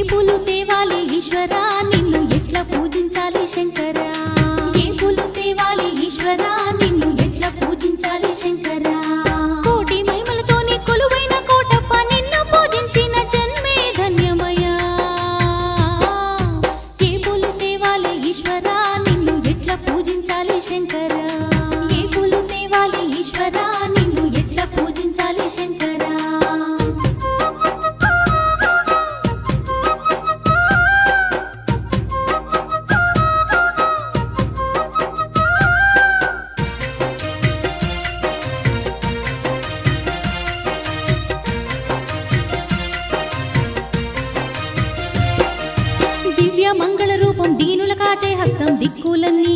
పూలు తేవాలి ఈశ్వరా నిన్ను ఎట్లా పూజించాలి శంకరా ఏ పూలు తేవాలి ఈశ్వరా నిన్ను ఎట్లా పూజించాలి శంకరా కోటి మహిమలతోని కొలువైన కోటప్ప నిన్ను పూజించిన జన్మే ధన్యమయ్యా ఏ పూలు తేవాలి ఈశ్వరా నిన్ను ఎట్లా పూజించాలి శంకరా ఏ పూలు తేవాలి ఈశ్వరా నిన్ను ఎట్లా పూజించాలి శంకరా దివ్య మంగళ రూపం దీనుల కాచే హస్తం దిక్కులన్నీ